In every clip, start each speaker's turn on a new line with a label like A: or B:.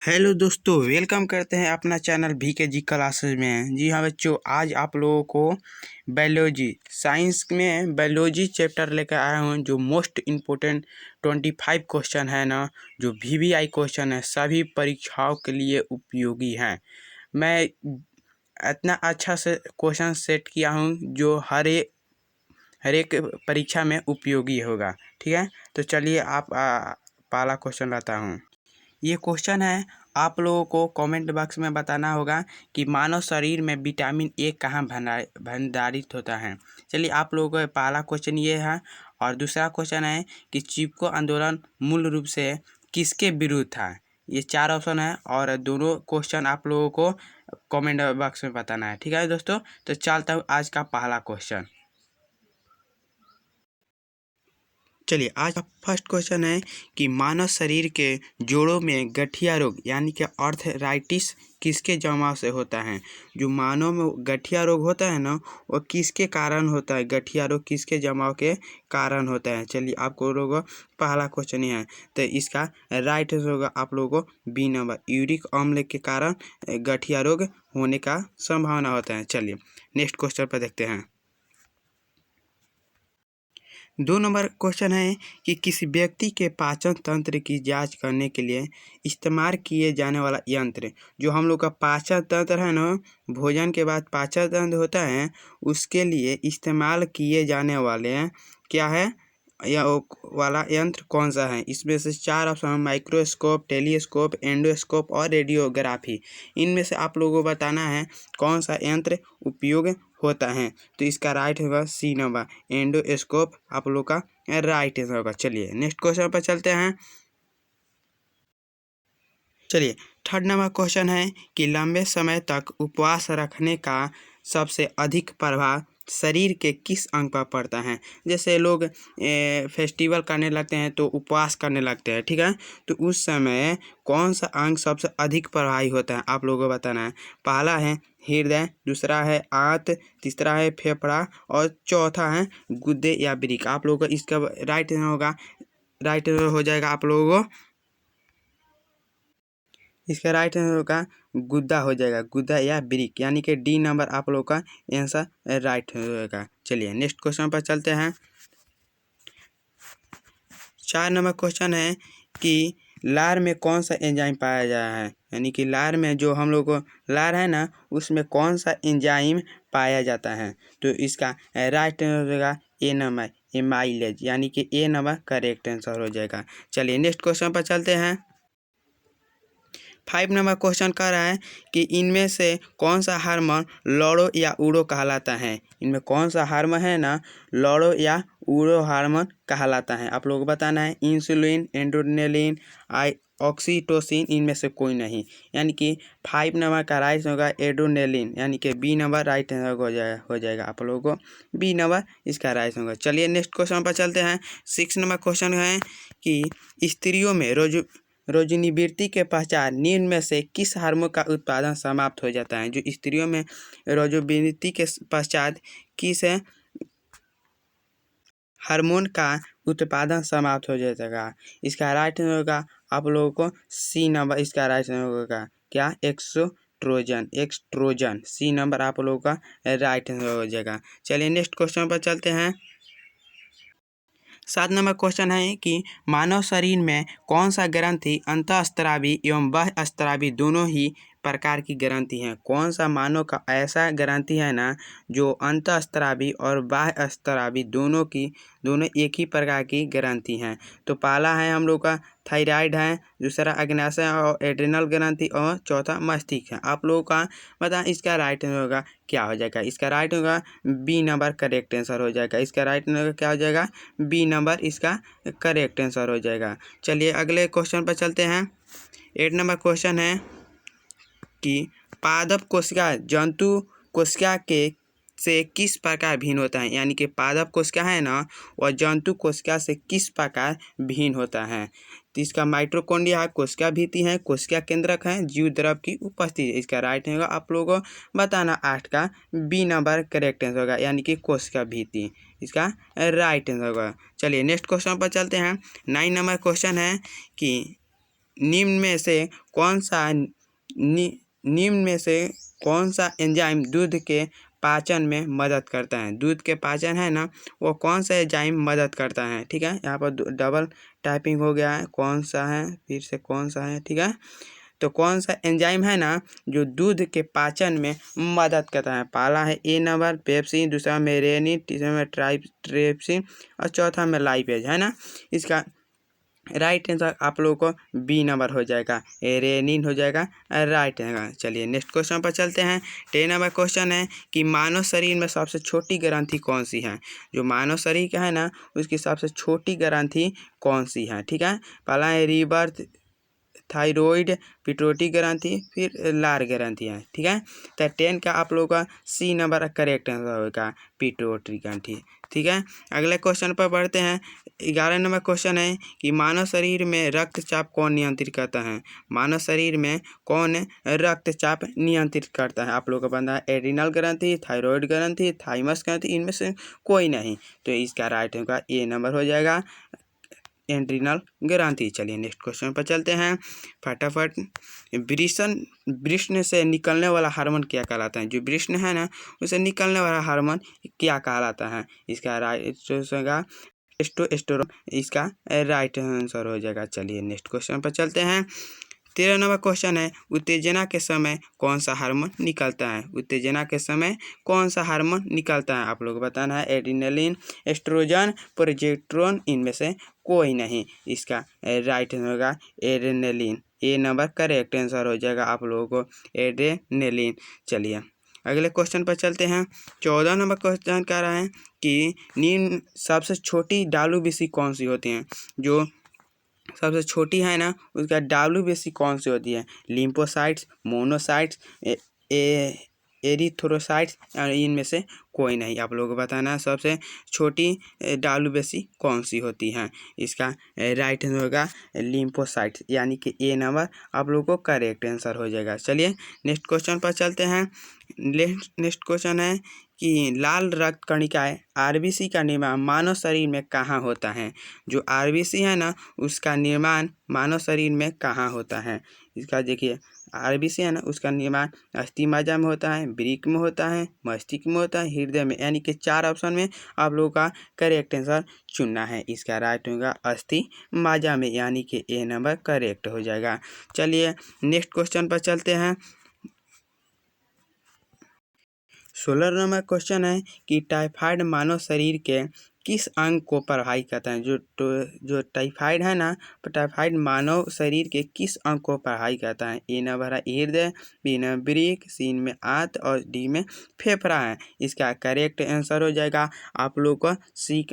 A: Hello दोस्तों, welcome करते हैं अपना चैनल VK जी क्लासेस में। जी हाँ बच्चों, आज आप लोगों को बायोलॉजी साइंस में बायोलॉजी चैप्टर लेकर आया हूँ। जो मोस्ट इम्पोर्टेंट 25 क्वेश्चन है ना, जो VVI क्वेश्चन है, सभी परीक्षाओं के लिए उपयोगी हैं। मैं इतना अच्छा से क्वेश्चन सेट किया हूँ जो हर एक परीक्षा में उपयोगी होगा। ठीक है, तो चलिए आप पहला क्वेश्चन लाता हूँ। ये क्वेश्चन है, आप लोगों को कमेंट बॉक्स में बताना होगा कि मानव शरीर में विटामिन ए कहाँ भंडारित होता है। चलिए, आप लोगों को पहला क्वेश्चन ये है। और दूसरा क्वेश्चन है कि चिपको आंदोलन मूल रूप से किसके विरुद्ध था। ये 4 ऑप्शन है और दोनों क्वेश्चन आप लोगों को कमेंट बॉक्स में बताना है। ठीक है दोस्तों, तो चलता हूँ आज का पहला क्वेश्चन। चलिए, आज का फर्स्ट क्वेश्चन है कि मानव शरीर के जोड़ों में गठिया रोग यानी कि आर्थराइटिस किसके जमाव से होता है। जो मानव में गठिया रोग होता है ना, वो किसके कारण होता है। गठिया रोग किसके जमाव के कारण होता है। चलिए, आपको लोगों पहला क्वेश्चन ही है, तो इसका राइट होगा आप लोगों को बी नंबर। यूरिक अम्ल के कारण गठिया रोग होने का संभावना होता है। चलिए, नेक्स्ट क्वेश्चन पर देखते हैं। 2 नंबर क्वेश्चन है कि किसी व्यक्ति के पाचन तंत्र की जांच करने के लिए इस्तेमाल किए जाने वाला यंत्र। जो हम लोग का पाचन तंत्र है ना, भोजन के बाद पाचन तंत्र होता है, उसके लिए इस्तेमाल किए जाने वाले क्या है, या वाला यंत्र कौन सा है। इसमें से 4 ऑप्शन: माइक्रोस्कोप, टेलीस्कोप, एंडोस्कोप और रेडियोग्राफी। इनमें से आप लोगों को बताना है कौन सा यंत्र उपयोग होता है। तो इसका राइट होगा सी नंबर, एंडोस्कोप आप लोग का राइट आंसर होगा। चलिए, नेक्स्ट क्वेश्चन पर चलते हैं। चलिए, 3rd नंबर क्वेश्चन है कि लंबे समय तक उपवास रखने का सबसे अधिक प्रभाव शरीर के किस अंग पर पड़ता है। जैसे लोग फेस्टिवल करने लगते हैं तो उपवास करने लगते हैं, ठीक है, तो उस समय कौन सा अंग सबसे अधिक प्रभावी होता है, आप लोगों को बताना है। पहला है हृदय, दूसरा है आंत, तीसरा है फेफड़ा और चौथा है गुर्दे या वृक्क। आप लोगों को इसका राइट होगा, राइट हो जाएगा आप लोगों को। इसका राइट होगा गुद्दा हो जाएगा, गुद्दा या वृक्क, यानी कि डी नंबर आप लोग का आंसर राइट होगा। चलिए, नेक्स्ट क्वेश्चन पर चलते हैं। 4 नंबर क्वेश्चन है कि लार में कौन सा एंजाइम पाया जाता है। यानी कि लार में जो हम लोग को लार है ना, उसमें कौन सा एंजाइम पाया जाता है। तो इसका राइट होगा ए नंबर, एमाइलेज, यानी कि ए नंबर करेक्ट आंसर हो जाएगा। चलिए, नेक्स्ट क्वेश्चन पर चलते हैं। 5 नंबर क्वेश्चन कह रहा है कि इनमें से कौन सा हार्मोन लौड़ो या उड़ो कहलाता है। इनमें कौन सा हार्मोन है ना, लौड़ो या उड़ो हार्मोन कहलाता है। आप लोगों को बताना है इंसुलिन, एड्रेनलिन, ऑक्सीटोसिन, इनमें से कोई नहीं। यानी कि 5 नंबर का राइट होगा एड्रेनलिन, यानी कि बी नंबर राइट हो जाएगा आप लोगों को बी नंबर इसका राइट होगा। चलिए, नेक्स्ट क्वेश्चन पर चलते हैं। 6 नंबर क्वेश्चन है कि स्त्रियों में रोजनिवृत्ति के पश्चात निम्न में से किस हार्मोन का उत्पादन समाप्त हो जाता है। जो स्त्रियों में रोजनिवृत्ति के पश्चात किस हार्मोन का उत्पादन समाप्त हो जाएगा। इसका राइट होगा आप लोगों को सी नंबर, इसका राइट होगा क्या, एक्सट्रोजन, सी नंबर आप लोगों का राइट हो जाएगा। चलिए, नेक्स्ट क्वेश्चन पर चलते हैं। 7 नंबर क्वेश्चन है कि मानव शरीर में कौन सा ग्रंथि अंतःस्रावी एवं बाह्यस्रावी दोनों ही प्रकार की ग्रंथि हैं। कौन सा मानव का ऐसा ग्रंथि है ना, जो अंतःस्रावी और बाह्यस्रावी दोनों एक ही प्रकार की ग्रंथि हैं। तो पहला है हम लोग का थायराइड है, दूसरा अग्नाशय और एड्रिनल ग्रंथि और चौथा मस्तिष्क है। आप लोगों का बताएं इसका राइट होगा क्या हो जाएगा। इसका राइट होगा बी नंबर करेक्ट आंसर हो जाएगा। इसका राइट होगा क्या हो जाएगा, बी नंबर इसका करेक्ट आंसर हो जाएगा। चलिए, अगले क्वेश्चन पर चलते हैं। 8 नंबर क्वेश्चन है कि पादप कोशिका जंतु कोशिका के से किस प्रकार भिन्न होता है। यानी कि पादप कोशिका है ना, वह जंतु कोशिका से किस प्रकार भिन्न होता है। तो इसका माइटोकॉन्ड्रिया कोशिका भित्ति है, कोशिका केंद्रक है, जीव द्रव की उपस्थिति। इसका राइट होगा आप लोगों को बताना 8 का बी नंबर करेक्ट आंसर होगा, यानी कि कोशिका भित्ति इसका राइट आंसर होगा। चलिए, नेक्स्ट क्वेश्चन पर चलते हैं। 9 नंबर क्वेश्चन है कि निम्न में से कौन सा एंजाइम दूध के पाचन में मदद करता है? दूध के पाचन है ना, वो कौन सा एंजाइम मदद करता है? ठीक है, यहाँ पर डबल टाइपिंग हो गया है, कौन सा है, फिर से कौन सा है। ठीक है, तो कौन सा एंजाइम है ना जो दूध के पाचन में मदद करता है? पहला है ए नंबर पेप्सिन, दूसरा में रेनिन, तीसरा में ट्राइप्सिन और चौथा में लाइपेज है ना। इसका राइट आंसर आप लोगों को बी नंबर हो जाएगा, रेनिन हो जाएगा राइट आंसर। चलिए नेक्स्ट क्वेश्चन पर चलते हैं। 10 नंबर क्वेश्चन है कि मानव शरीर में सबसे छोटी ग्रंथि कौन सी है? जो मानव शरीर का है ना उसकी सबसे छोटी ग्रंथि कौन सी है? ठीक है, पहला है रीबर्थ, थायराइड, पिट्यूटरी ग्रंथि, फिर लार ग्रंथि है। ठीक है, तो 10 का आप लोगों का सी नंबर करेक्ट आंसर होगा, पिट्यूटरी ग्रंथि। ठीक है, अगले क्वेश्चन पर बढ़ते हैं। 11 नंबर क्वेश्चन है कि मानव शरीर में रक्तचाप कौन नियंत्रित करता है? मानव शरीर में कौन रक्तचाप नियंत्रित करता है? आप लोगों को पता है एड्रिनल ग्रंथि, थायराइड ग्रंथि, थाइमस ग्रंथि, इनमें से कोई नहीं, तो इसका राइट होगा ए नंबर हो जाएगा, एड्रिनल ग्रंथि। चलिए नेक्स्ट क्वेश्चन पर चलते हैं फटाफट। वृषण से निकलने वाला हार्मोन क्या कहलाता है? जो वृषण है ना उसे निकलने वाला हार्मोन क्या कहलाता है? इसका राइट होगा टेस्टोस्टेरोन, इसका राइट आंसर हो जाएगा। चलिए नेक्स्ट क्वेश्चन पर चलते हैं। 13 नंबर क्वेश्चन है उत्तेजना के समय कौन सा हार्मोन निकलता है? उत्तेजना के समय कौन सा हार्मोन निकलता है? आप लोग को बताना है एड्रेनलिन, एस्ट्रोजन, प्रोजेस्टेरोन, इनमें से कोई नहीं, इसका राइट होगा एड्रेनलिन, ए नंबर करेक्ट आंसर हो जाएगा आप लोगों को एड्रेनलिन। चलिए अगले क्वेश्चन पर चलते हैं। 14 नंबर क्वेश्चन कह रहा है कि निम्न सबसे छोटी WBC कौन सी होती हैं? जो सबसे छोटी है ना उसका WBC कौन सी होती है? लिम्फोसाइट्स, मोनोसाइट्स, एरिथ्रोसाइट्स, और इनमें से कोई नहीं। आप लोगों को बताना है सबसे छोटी WBC कौन सी होती है? इसका राइट होगा लिम्फोसाइट्स, यानी कि ए नंबर आप लोगों को करेक्ट आंसर हो जाएगा। चलिए नेक्स्ट क्वेश्चन पर चलते हैं। नेक्स्ट क्वेश्चन है कि लाल रक्त कणिकाएं RBC का निर्माण मानव शरीर में कहाँ होता है? जो RBC है ना उसका निर्माण मानव शरीर में कहाँ होता है? इसका देखिए RBC है ना उसका निर्माण अस्थि मज्जा में होता है, वृक्क में होता है, मस्तिष्क में होता है, हृदय में, यानी कि 4 ऑप्शन में आप लोगों का करेक्ट आंसर चुनना है। इसका राइट होगा अस्थि मज्जा में, यानी कि ए नंबर करेक्ट हो जाएगा। चलिए नेक्स्ट क्वेश्चन पर चलते हैं। 16 नंबर क्वेश्चन है कि टाइफाइड मानव शरीर के किस अंग को प्रभावित करता है? जो टाइफाइड है ना टाइफाइड मानव शरीर के किस अंग को प्रभावित करता है? ए नंबर है हृदय, बी नंबर वृक्क, सी में आंत और डी में फेफड़ा है। इसका करेक्ट आंसर हो जाएगा आप लोग को सी,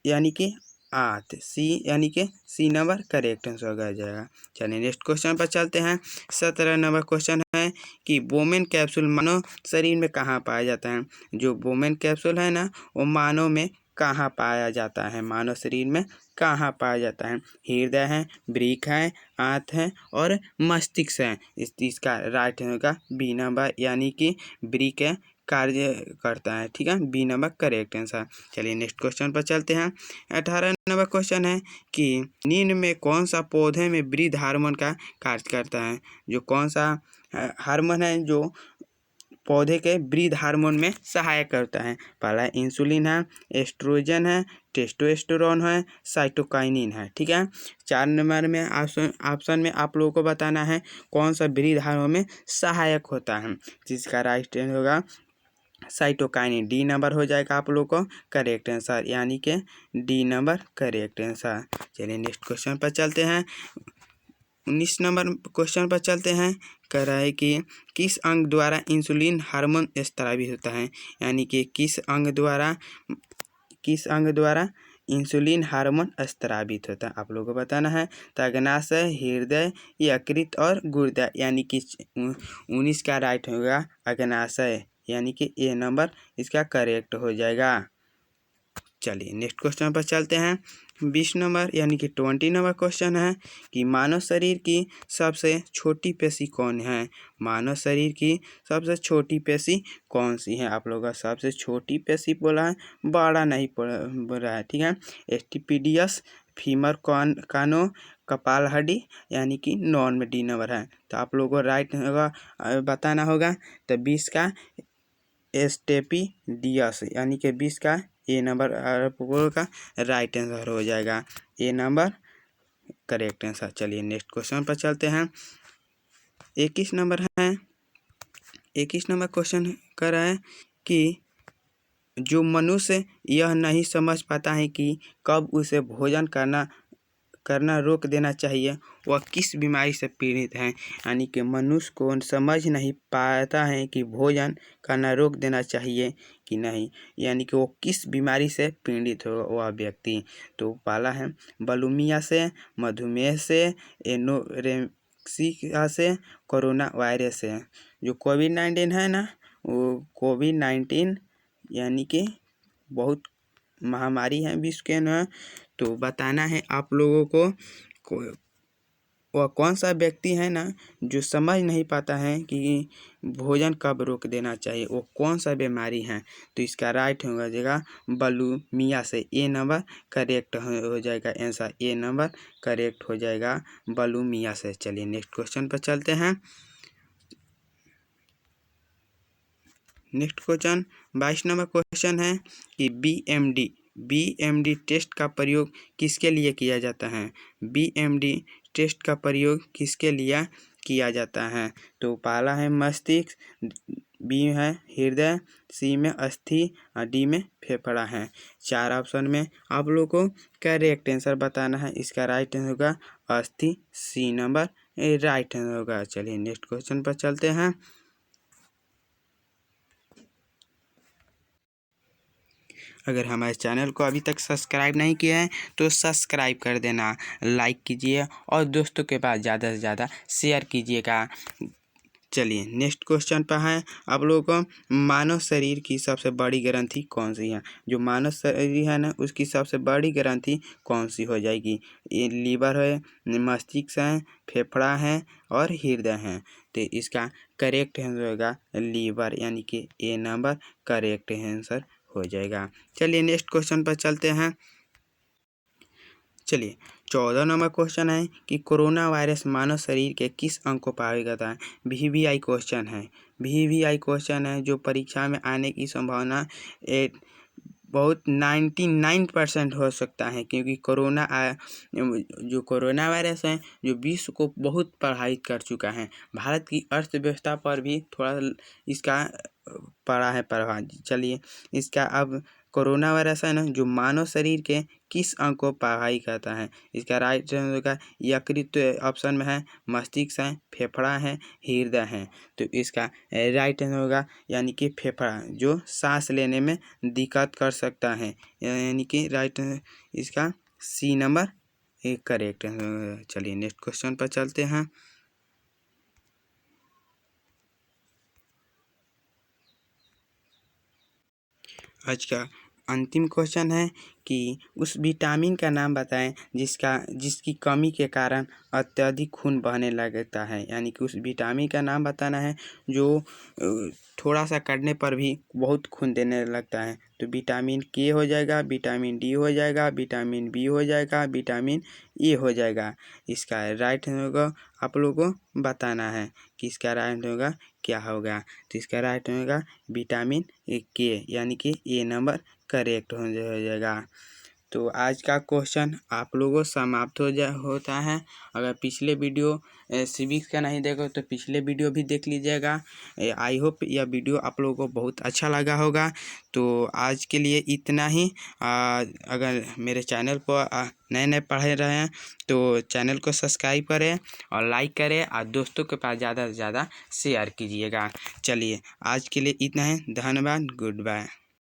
A: यानी कि आंत, सी यानी कि सी नंबर करेक्ट आंसर हो जाएगा। चलिए नेक्स्ट क्वेश्चन पर चलते हैं। 17 नंबर क्वेश्चन है कि बोमेन कैप्सूल मानव शरीर में कहाँ पाया जाता है? जो बोमेन कैप्सूल है ना वो मानव में कहाँ पाया जाता है? मानव शरीर में कहाँ पाया जाता है? हृदय है, वृक्क है, आंत है और मस्तिष्क है। इसका राइट होगा बी नंबर, यानी कि वृक्क कार्य करता है। ठीक है, बी नंबर करेक्ट आंसर। चलिए नेक्स्ट क्वेश्चन पर चलते हैं। 18 नंबर क्वेश्चन है कि निम्न में कौन सा पौधे में वृद्धि हार्मोन का कार्य करता है? जो कौन सा हार्मोन है जो पौधे के वृद्धि हार्मोन में सहायक करता है? पहला इंसुलिन है, एस्ट्रोजन है, टेस्टोस्टेरोन है, साइटोकाइनिन है। ठीक है, 4 नंबर में ऑप्शन में आप लोगों को बताना है कौन सा वृद्धि हार्मोन में सहायक होता है, जिसका राइट होगा साइटोकाइनिन, डी नंबर हो जाएगा आप लोग को करेक्ट आंसर, यानी कि डी नंबर करेक्ट आंसर। चलिए नेक्स्ट क्वेश्चन पर चलते हैं। 19 नंबर क्वेश्चन पर चलते हैं। कह रहा है कि किस अंग द्वारा इंसुलिन हार्मोन स्रावित होता है? यानी कि किस अंग द्वारा इंसुलिन हार्मोन स्रावित होता है? आप लोगों को बताना है। तो अग्नाशय, हृदय, यकृत और गुर्दा, यानी कि 19 का राइट होगा अग्नाशय, यानी कि ए नंबर इसका करेक्ट हो जाएगा। चलिए नेक्स्ट क्वेश्चन पर चलते हैं। 20 नंबर यानी कि 20 नंबर क्वेश्चन है कि मानव शरीर की सबसे छोटी पेशी कौन है? मानव शरीर की सबसे छोटी पेशी कौन सी है? आप लोगों का सबसे छोटी पेशी बोला है, बड़ा नहीं बोल रहा है। ठीक है, एस्टिपिडियस फीमर कानो कपाल हड्डी यानी कि नॉन में डी नंबर है। तो आप लोगों को राइट होगा बताना होगा। तो 20 का स्टेपिडियस यानी कि 20 का ए नंबर आप लोगों का राइट आंसर हो जाएगा, ए नंबर करेक्ट आंसर। चलिए नेक्स्ट क्वेश्चन पर चलते हैं। 21 नंबर है। 21 नंबर क्वेश्चन कर रहा है कि जो मनुष्य यह नहीं समझ पाता है कि कब उसे भोजन करना रोक देना चाहिए, वह किस बीमारी से पीड़ित है। यानी कि मनुष्य को समझ नहीं पाता है कि भोजन करना रोक देना चाहिए कि नहीं, यानी कि वो किस बीमारी से पीड़ित हो वह व्यक्ति। तो पहला है बुलिमिया से, मधुमेह से, एनोरेक्सिया से, कोरोना वायरस से। जो कोविड-19 है ना, वो कोविड-19 यानी कि बहुत महामारी है विश्व के ना। तो बताना है आप लोगों को वह कौन सा व्यक्ति है ना जो समझ नहीं पाता है कि भोजन कब रोक देना चाहिए, वो कौन सा बीमारी है। तो इसका राइट हो जाएगा बुलिमिया से, ए नंबर करेक्ट हो जाएगा आंसर, ए नंबर करेक्ट हो जाएगा बुलिमिया से। चलिए नेक्स्ट क्वेश्चन पर चलते हैं। नेक्स्ट क्वेश्चन 22 नंबर क्वेश्चन है कि बीएमडी टेस्ट का प्रयोग किसके लिए किया जाता है। बीएमडी टेस्ट का प्रयोग किसके लिए किया जाता है। तो पहला है मस्तिष्क, बी है हृदय, सी में अस्थि और डी में फेफड़ा है। 4 ऑप्शन में आप लोग को करेक्ट आंसर बताना है। इसका राइट आंसर होगा अस्थि, सी नंबर राइट आंसर होगा। चलिए नेक्स्ट क्वेश्चन पर चलते हैं। अगर हमारे चैनल को अभी तक सब्सक्राइब नहीं किया है तो सब्सक्राइब कर देना, लाइक कीजिए और दोस्तों के पास ज़्यादा से ज़्यादा शेयर कीजिएगा। चलिए नेक्स्ट क्वेश्चन पर है आप लोगों को मानव शरीर की सबसे बड़ी ग्रंथि कौन सी है। जो मानव शरीर है ना उसकी सबसे बड़ी ग्रंथि कौन सी हो जाएगी। ये लीवर है, मस्तिष्क है, फेफड़ा है और हृदय है। तो इसका करेक्ट आंसर होगा लीवर, यानी कि ए नंबर करेक्ट आंसर हो जाएगा। चलिए नेक्स्ट क्वेश्चन पर चलते हैं। चलिए 14 नंबर क्वेश्चन है कि कोरोना वायरस मानव शरीर के किस अंग को प्रभावित करता है। वीवीआई क्वेश्चन है, वीवीआई क्वेश्चन है जो परीक्षा में आने की संभावना बहुत 99% हो सकता है, क्योंकि जो कोरोना वायरस है जो विश्व को बहुत प्रभावित कर चुका है। भारत की अर्थव्यवस्था पर भी थोड़ा इसका पड़ा है प्रभाव। चलिए इसका अब कोरोना वायरस है ना जो मानव शरीर के किस अंग को प्रभावित करता है। इसका राइट आंसर का यकृत ऑप्शन में है, मस्तिष्क है, फेफड़ा है, हृदय है। तो इसका राइट आंसर होगा यानी कि फेफड़ा, जो सांस लेने में दिक्कत कर सकता है, यानी कि राइट इसका सी नंबर करेक्ट। चलिए नेक्स्ट क्वेश्चन पर चलते हैं। आज का अंतिम क्वेश्चन है कि उस विटामिन का नाम बताएं जिसकी कमी के कारण अत्यधिक खून बहने लगता है। यानी कि उस विटामिन का नाम बताना है जो थोड़ा सा काटने पर भी बहुत खून देने लगता है। तो विटामिन के हो जाएगा, विटामिन डी हो जाएगा, विटामिन बी हो जाएगा, विटामिन ए हो जाएगा। इसका राइट होगा आप लोगों को बताना है कि इसका राइट होगा क्या होगा। तो इसका राइट होगा विटामिन के, यानी कि ए नंबर करेक्ट हो जाएगा। तो आज का क्वेश्चन आप लोगों समाप्त होता है। अगर पिछले वीडियो सिविक्स का नहीं देखो तो पिछले वीडियो भी देख लीजिएगा। आई होप यह वीडियो आप लोगों को बहुत अच्छा लगा होगा। तो आज के लिए इतना ही। अगर मेरे चैनल को नए पढ़ रहे हैं तो चैनल को सब्सक्राइब करें और लाइक करें और दोस्तों के पास ज़्यादा से ज़्यादा शेयर कीजिएगा। चलिए आज के लिए इतना है, धन्यवाद, गुड बाय।